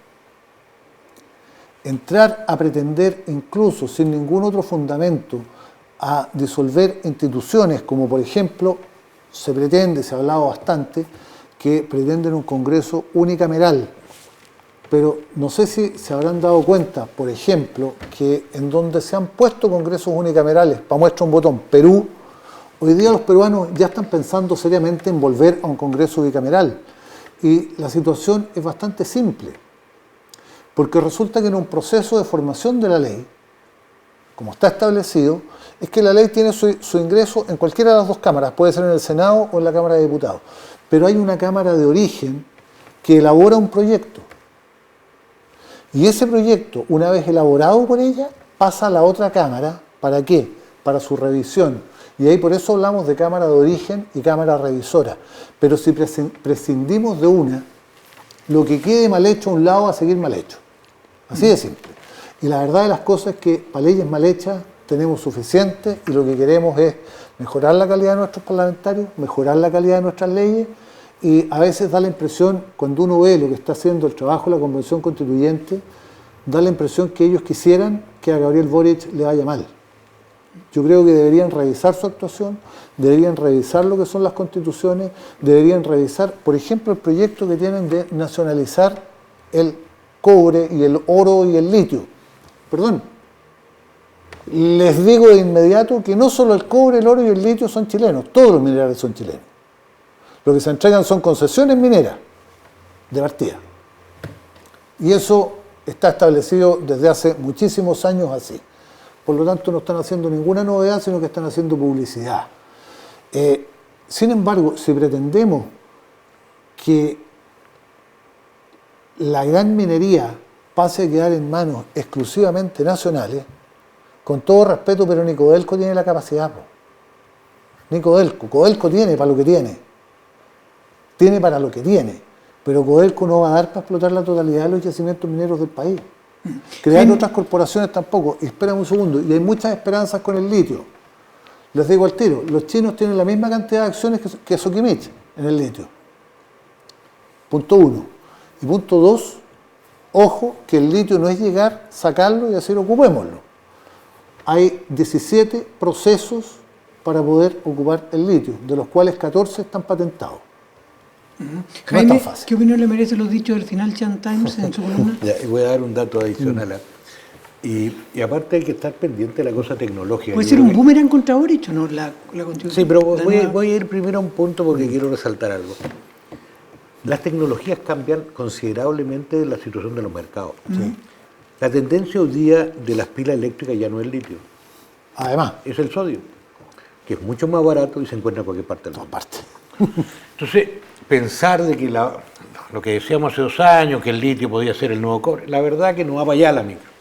Entrar a pretender, incluso sin ningún otro fundamento, a disolver instituciones, como por ejemplo se pretende, se ha hablado bastante, que pretenden un Congreso unicameral. Pero no sé si se habrán dado cuenta, por ejemplo, que en donde se han puesto congresos unicamerales, para muestra un botón, Perú, hoy día los peruanos ya están pensando seriamente en volver a un Congreso bicameral. Y la situación es bastante simple, porque resulta que en un proceso de formación de la ley, como está establecido, es que la ley tiene su ingreso en cualquiera de las dos cámaras, puede ser en el Senado o en la Cámara de Diputados, pero hay una cámara de origen que elabora un proyecto. Y ese proyecto, una vez elaborado por ella, pasa a la otra cámara. ¿Para qué? Para su revisión. Y ahí por eso hablamos de cámara de origen y cámara revisora. Pero si prescindimos de una, lo que quede mal hecho a un lado va a seguir mal hecho. Así de simple. Y la verdad de las cosas es que para leyes mal hechas tenemos suficiente, y lo que queremos es mejorar la calidad de nuestros parlamentarios, mejorar la calidad de nuestras leyes, y a veces da la impresión, cuando uno ve lo que está haciendo el trabajo de la Convención Constituyente, da la impresión que ellos quisieran que a Gabriel Boric le vaya mal. Yo creo que deberían revisar su actuación, deberían revisar lo que son las constituciones, deberían revisar, por ejemplo, el proyecto que tienen de nacionalizar el cobre y el oro y el litio. Perdón, les digo de inmediato que no solo el cobre, el oro y el litio son chilenos, todos los minerales son chilenos. Lo que se entregan son concesiones mineras de partida. Y eso está establecido desde hace muchísimos años así. Por lo tanto, no están haciendo ninguna novedad, sino que están haciendo publicidad. Sin embargo, si pretendemos que la gran minería pase a quedar en manos exclusivamente nacionales, con todo respeto, pero ni Codelco tiene la capacidad. Ni Codelco tiene para lo que tiene. tiene para lo que tiene, pero Codelco no va a dar para explotar la totalidad de los yacimientos mineros del país. Crear otras corporaciones tampoco. Y espérame un segundo, y hay muchas esperanzas con el litio. Les digo al tiro, los chinos tienen la misma cantidad de acciones que Sokimich en el litio. Punto 1. Y punto 2, ojo que el litio no es llegar, sacarlo y decir ocupémoslo. Hay 17 procesos para poder ocupar el litio, de los cuales 14 están patentados. Jaime, no es tan fácil. ¿Qué opinión le merece los dichos del Financial Times en su columna? Ya, y voy a dar un dato adicional. Y aparte hay que estar pendiente de la cosa tecnológica. ¿Puede Yo ser creo un que- boomerang contra Boric o no? La constitución. Sí, pero La voy nueva- a ir primero a un punto porque quiero resaltar algo. Las tecnologías cambian considerablemente la situación de los mercados. La tendencia hoy día de las pilas eléctricas ya no es el litio, Además, es el sodio, que es mucho más barato y se encuentra en cualquier parte del mundo. aparte. Entonces, pensar de que lo que decíamos hace 2 años, que el litio podía ser el nuevo cobre, la verdad que no va para allá la micro.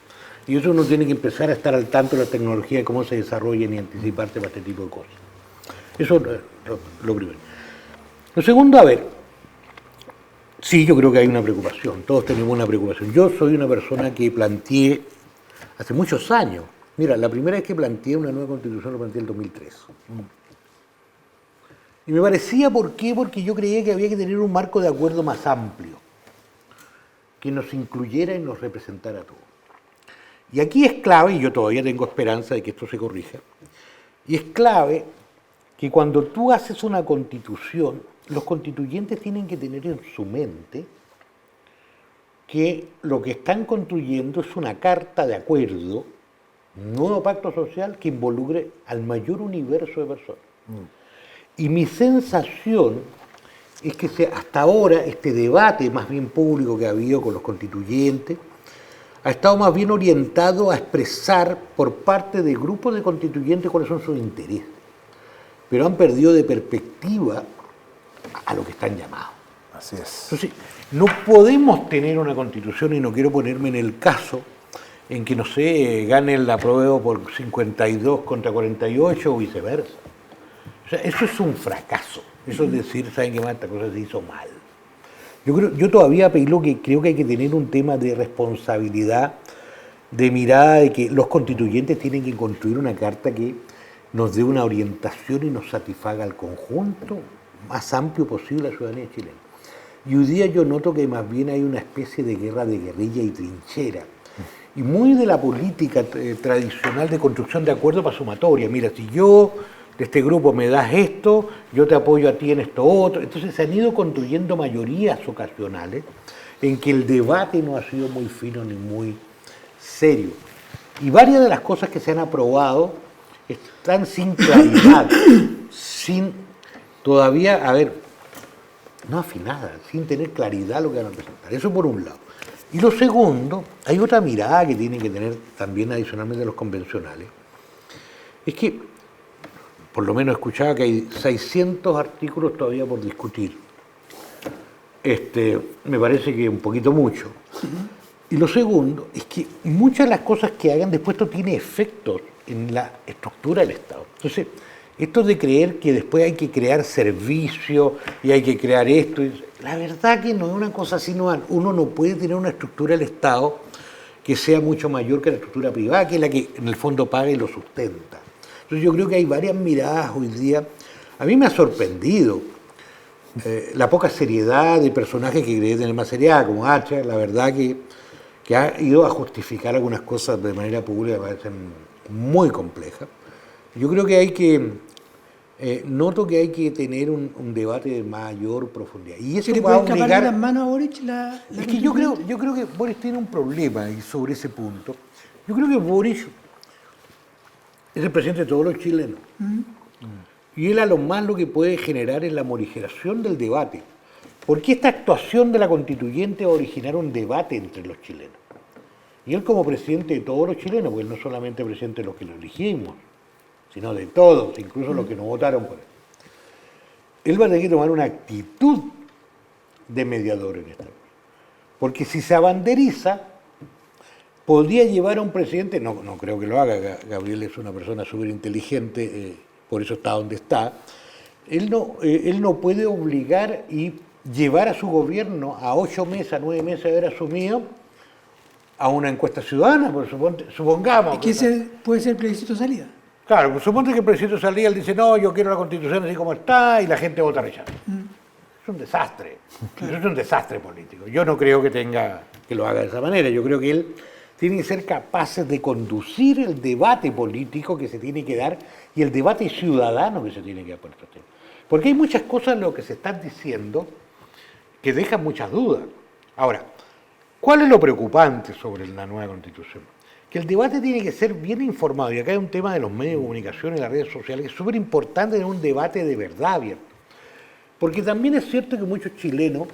Y eso uno tiene que empezar a estar al tanto de la tecnología, de cómo se desarrollan y anticiparse para este tipo de cosas. Eso es lo primero. Lo segundo, a ver, sí, yo creo que hay una preocupación, todos tenemos una preocupación. Yo soy una persona que planteé hace muchos años, mira, la primera vez que planteé una nueva constitución lo planteé en el 2003. Y me parecía, ¿por qué? Porque yo creía que había que tener un marco de acuerdo más amplio, que nos incluyera y nos representara a todos. Y aquí es clave, y yo todavía tengo esperanza de que esto se corrija, y es clave que cuando tú haces una constitución, los constituyentes tienen que tener en su mente que lo que están construyendo es una carta de acuerdo, un nuevo pacto social que involucre al mayor universo de personas. Y mi sensación es que hasta ahora este debate más bien público que ha habido con los constituyentes ha estado más bien orientado a expresar por parte de grupos de constituyentes cuáles son sus intereses, pero han perdido de perspectiva a lo que están llamados. Así es. Entonces, no podemos tener una constitución, y no quiero ponerme en el caso en que, no sé, gane el apruebo por 52 contra 48 o viceversa. O sea, eso es un fracaso. Eso es decir, ¿saben qué más? Esta cosa se hizo mal. Yo todavía apelo que creo que hay que tener un tema de responsabilidad, de mirada, de que los constituyentes tienen que construir una carta que nos dé una orientación y nos satisfaga al conjunto más amplio posible a la ciudadanía chilena. Y hoy día yo noto que más bien hay una especie de guerra de guerrilla y trinchera. Y muy de la política tradicional de construcción de acuerdos para sumatoria. Mira, si yo de este grupo me das esto, yo te apoyo a ti en esto otro. Entonces se han ido construyendo mayorías ocasionales en que el debate no ha sido muy fino ni muy serio. Y varias de las cosas que se han aprobado están sin claridad, sin todavía, no afinada, sin tener claridad lo que van a presentar. Eso por un lado. Y lo segundo, hay otra mirada que tienen que tener también adicionalmente los convencionales, es que, por lo menos escuchaba que hay 600 artículos todavía por discutir. Me parece que un poquito mucho. Y lo segundo es que muchas de las cosas que hagan después esto tiene efectos en la estructura del Estado. Entonces, esto de creer que después hay que crear servicios y hay que crear esto, la verdad que no es una cosa así, uno no puede tener una estructura del Estado que sea mucho mayor que la estructura privada, que es la que en el fondo paga y lo sustenta. Entonces yo creo que hay varias miradas hoy día. A mí me ha sorprendido la poca seriedad de personajes que querían tener más seriedad, como Hacha, la verdad que ha ido a justificar algunas cosas de manera pública que me parecen muy complejas. Yo creo que hay que, noto que hay que tener un debate de mayor profundidad. Y eso ¿Se le va a puede escapar de obligar... las manos a Boric la Es que yo creo que Boris tiene un problema y sobre ese punto. Yo creo que Boris es el presidente de todos los chilenos. Y él a lo más lo que puede generar es la morigeración del debate. Porque esta actuación de la constituyente va a originar un debate entre los chilenos. Y él como presidente de todos los chilenos, porque él no es solamente presidente de los que lo elegimos, sino de todos, incluso los que no votaron por él. Él va a tener que tomar una actitud de mediador en esta cosa. Porque si se abanderiza, podría llevar a un presidente, no creo que lo haga, Gabriel es una persona súper inteligente, por eso está donde está, él no puede obligar y llevar a su gobierno a 8 meses, a 9 meses de haber asumido a una encuesta ciudadana, porque supongamos... Es que ese puede ser el plebiscito de salida. Claro, pues suponte que el presidente salía, él dice, no, yo quiero la Constitución así como está, y la gente vota rechazo. Es un desastre. Claro. Eso es un desastre político. Yo no creo que lo haga de esa manera. Yo creo que él tiene que ser capaz de conducir el debate político que se tiene que dar y el debate ciudadano que se tiene que dar por estos temas. Porque hay muchas cosas en lo que se están diciendo que dejan muchas dudas. Ahora, ¿cuál es lo preocupante sobre la nueva Constitución? Que el debate tiene que ser bien informado, y acá hay un tema de los medios de comunicación y las redes sociales, que es súper importante tener un debate de verdad abierto. Porque también es cierto que muchos chilenos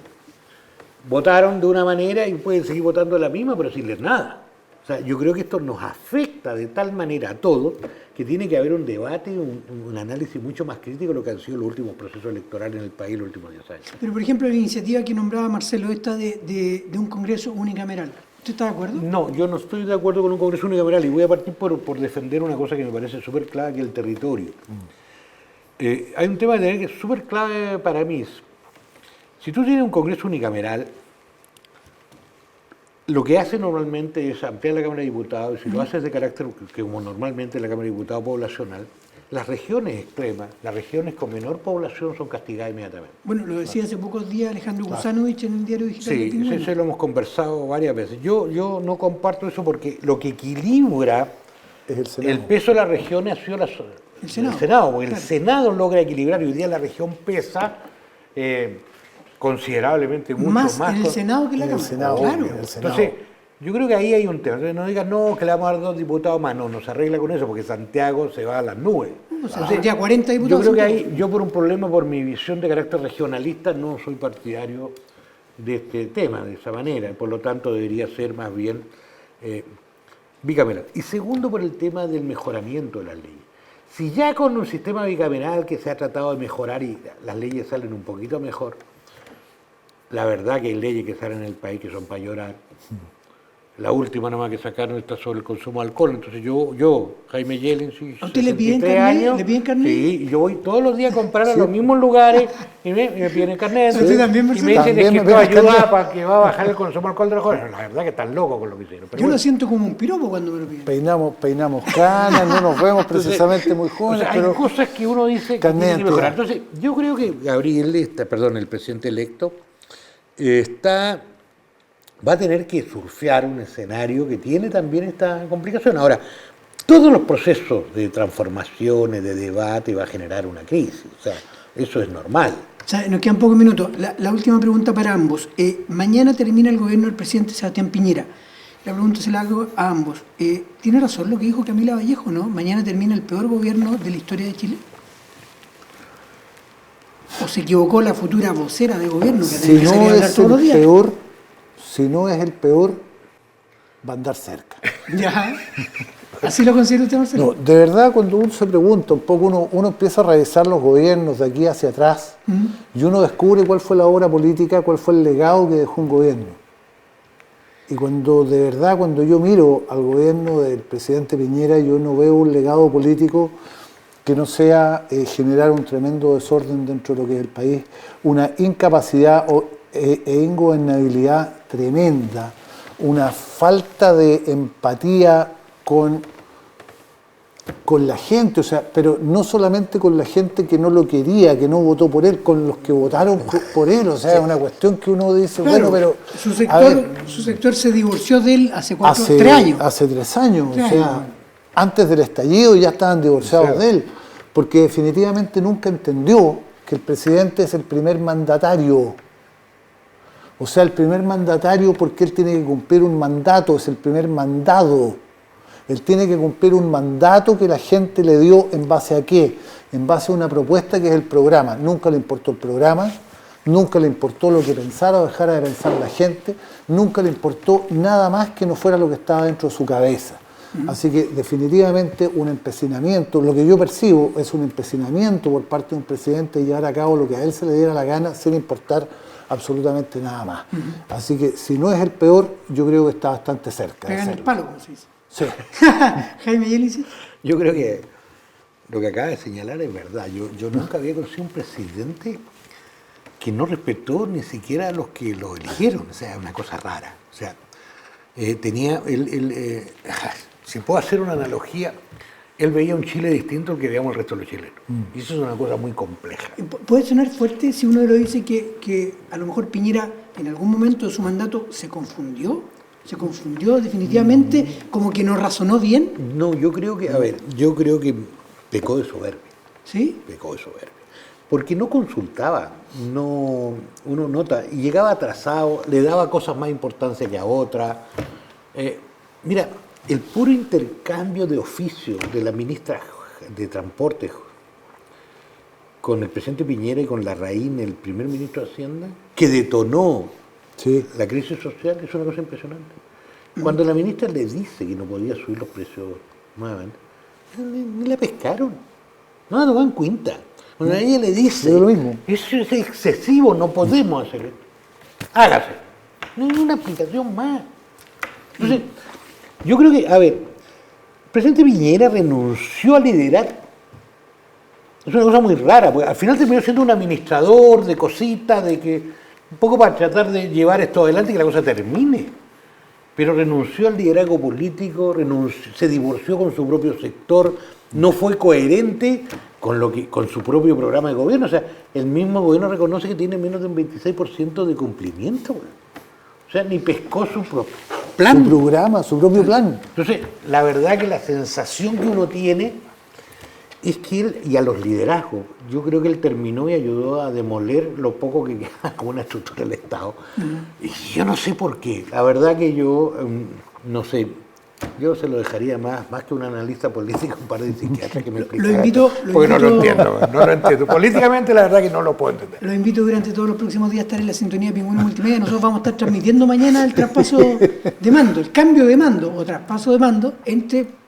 votaron de una manera y pueden seguir votando de la misma, pero sin leer nada. O sea, yo creo que esto nos afecta de tal manera a todos que tiene que haber un debate, un análisis mucho más crítico de lo que han sido los últimos procesos electorales en el país los últimos 10 años. Pero, por ejemplo, la iniciativa que nombraba Marcelo, esta de un Congreso unicameral, ¿usted está de acuerdo? No, yo no estoy de acuerdo con un Congreso unicameral y voy a partir por defender una cosa que me parece súper clave, que es el territorio. Hay un tema que es súper clave para mí. Si tú tienes un Congreso unicameral, lo que hace normalmente es ampliar la Cámara de Diputados, y si lo haces de carácter, que como normalmente la Cámara de Diputados poblacional, las regiones extremas, las regiones con menor población son castigadas inmediatamente. Bueno, lo decía hace pocos días Alejandro Gusanovich en el diario digital. Sí, eso lo hemos conversado varias veces. Yo no comparto eso porque lo que equilibra el peso de las regiones ha sido el Senado, porque claro, el Senado logra equilibrar y hoy día la región pesa considerablemente mucho más. Más en el Senado que en la Cámara. Senado, claro. Entonces, yo creo que ahí hay un tema. Entonces, no digan, no, que le vamos a dar 2 diputados más. No se arregla con eso porque Santiago se va a las nubes. O sea, ya 40 diputados. Yo creo que ahí, yo por un problema, por mi visión de carácter regionalista, no soy partidario de este tema, de esa manera. Por lo tanto, debería ser más bien bicameral. Y segundo, por el tema del mejoramiento de las leyes. Si ya con un sistema bicameral que se ha tratado de mejorar y las leyes salen un poquito mejor, la verdad que hay leyes que salen en el país que son para llorar. La última nomás que sacaron está sobre el consumo de alcohol. Entonces yo Jaime Yellen, sí, ¿a usted le piden carnet? ¿Le piden carnet? Sí, yo voy todos los días a comprar a los mismos lugares y me piden el carnet. Sí, también, y me dicen que esto ayuda para que va a bajar el consumo de alcohol de los jóvenes. La verdad que están locos con lo que hicieron. Yo lo siento como un piropo cuando me lo piden. Peinamos canas, no nos vemos precisamente muy jóvenes. O sea, hay cosas que uno dice que tiene que mejorar. Entonces, yo creo que el presidente electo, va a tener que surfear un escenario que tiene también esta complicación. Ahora, todos los procesos de transformaciones, de debate, va a generar una crisis. O sea, eso es normal. O sea, nos quedan pocos minutos. La última pregunta para ambos. Mañana termina el gobierno del presidente Sebastián Piñera. La pregunta se la hago a ambos. ¿Tiene razón lo que dijo Camila Vallejo, no? ¿Mañana termina el peor gobierno de la historia de Chile? ¿O se equivocó la futura vocera de gobierno que si no es el peor, si no es el peor, va a andar cerca? Ya. ¿Así lo considera usted, Marcelo? No, de verdad, cuando uno se pregunta un poco, uno empieza a revisar los gobiernos de aquí hacia atrás y uno descubre cuál fue la obra política, cuál fue el legado que dejó un gobierno. Y cuando yo miro al gobierno del presidente Piñera, yo no veo un legado político que no sea generar un tremendo desorden dentro de lo que es el país, una incapacidad e ingobernabilidad tremenda, una falta de empatía con la gente, o sea, pero no solamente con la gente que no lo quería, que no votó por él, con los que votaron por él, o sea, es una cuestión que uno dice, claro, bueno, pero... Su sector se divorció de él hace 3 años. Hace 3 años, o sea, antes del estallido ya estaban divorciados de él, porque definitivamente nunca entendió que el presidente es el primer mandatario. O sea, el primer mandatario porque él tiene que cumplir un mandato, es el primer mandado. Él tiene que cumplir un mandato que la gente le dio ¿en base a qué? En base a una propuesta que es el programa. Nunca le importó el programa, nunca le importó lo que pensara o dejara de pensar la gente, nunca le importó nada más que no fuera lo que estaba dentro de su cabeza. Así que definitivamente un empecinamiento, lo que yo percibo es un empecinamiento por parte de un presidente de llevar a cabo lo que a él se le diera la gana sin importar absolutamente nada más. Así que si no es el peor, yo creo que está bastante cerca. Pegan el palo, como se dice. Sí. Jaime Yellen. Yo creo que lo que acaba de señalar es verdad. Yo nunca había conocido un presidente que no respetó ni siquiera a los que lo eligieron. O sea, es una cosa rara. O sea, si puedo hacer una analogía, él veía un Chile distinto al que veíamos el resto de los chilenos. Y eso es una cosa muy compleja. Puede sonar fuerte si uno lo dice que a lo mejor Piñera en algún momento de su mandato se confundió definitivamente, como que no razonó bien. No, yo creo que pecó de soberbia. ¿Sí? Pecó de soberbia. Porque no consultaba, uno nota, y llegaba atrasado, le daba cosas más importantes que a otras. Mira, el puro intercambio de oficio de la ministra de Transporte con el presidente Piñera y con Larraín, el primer ministro de Hacienda, que detonó la crisis social, es una cosa impresionante. Cuando la ministra le dice que no podía subir los precios nuevamente, ni la pescaron, no lo dan cuenta. Cuando ella le dice, lo mismo. Eso es excesivo, no podemos hacer esto, hágase. No hay una aplicación más. Entonces, yo creo que, el presidente Piñera renunció a liderar. Es una cosa muy rara, porque al final terminó siendo un administrador de cositas, de que un poco para tratar de llevar esto adelante y que la cosa termine. Pero renunció al liderazgo político, se divorció con su propio sector, no fue coherente con su propio programa de gobierno. O sea, el mismo gobierno reconoce que tiene menos de un 26% de cumplimiento. O sea, ni pescó su propio plan. Su programa, su propio plan. Entonces, la verdad que la sensación que uno tiene es que él, y a los liderazgos, yo creo que él terminó y ayudó a demoler lo poco que queda como una estructura del Estado. Y yo no sé por qué. La verdad que yo, no sé, yo se lo dejaría más que un analista político, un par de psiquiatras que me explicara. Porque no lo entiendo. Políticamente la verdad que no lo puedo entender. Lo invito durante todos los próximos días a estar en la sintonía de Pingüino Multimedia. Nosotros vamos a estar transmitiendo mañana el traspaso de mando, el cambio de mando o traspaso de mando entre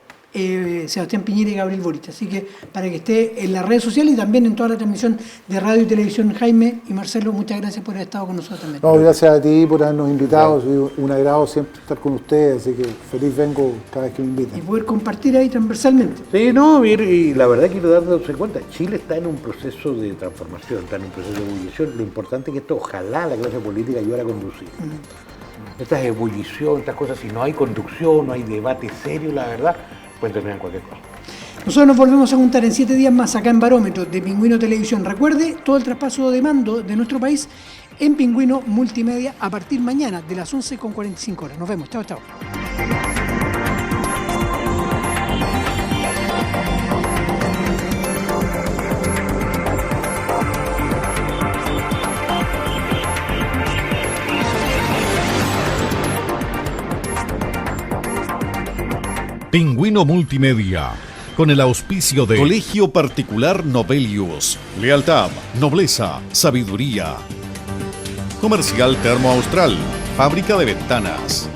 Sebastián Piñera y Gabriel Boric. Así que para que esté en las redes sociales y también en toda la transmisión de radio y televisión. Jaime y Marcelo, muchas gracias por haber estado con nosotros también. No, gracias a ti por habernos invitado. Soy un agrado siempre estar con ustedes, así que feliz vengo cada vez que me invitan. Y poder compartir ahí transversalmente. Sí, no, y la verdad quiero darse cuenta, Chile está en un proceso de transformación, está en un proceso de ebullición. Lo importante es que esto ojalá la clase política ayude a conducir. Estas ebullición, estas cosas, si no hay conducción, no hay debate serio, la verdad, pueden terminar en cualquier cosa. Nosotros nos volvemos a juntar en 7 días más acá en Barómetro de Pingüino Televisión. Recuerde, todo el traspaso de mando de nuestro país en Pingüino Multimedia a partir mañana de las 11:45. Nos vemos. Chao, chao. Pingüino Multimedia, con el auspicio de Colegio Particular Novelius. Lealtad, nobleza, sabiduría. Comercial Termo Austral, fábrica de ventanas.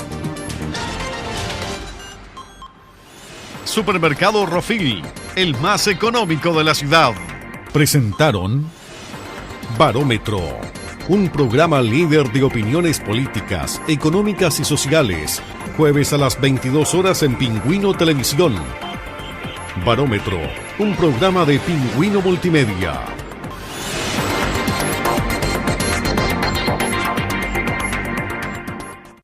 Supermercado Rofil, el más económico de la ciudad. Presentaron Barómetro, un programa líder de opiniones políticas, económicas y sociales. Jueves a las 22 horas en Pingüino Televisión. Barómetro, un programa de Pingüino Multimedia.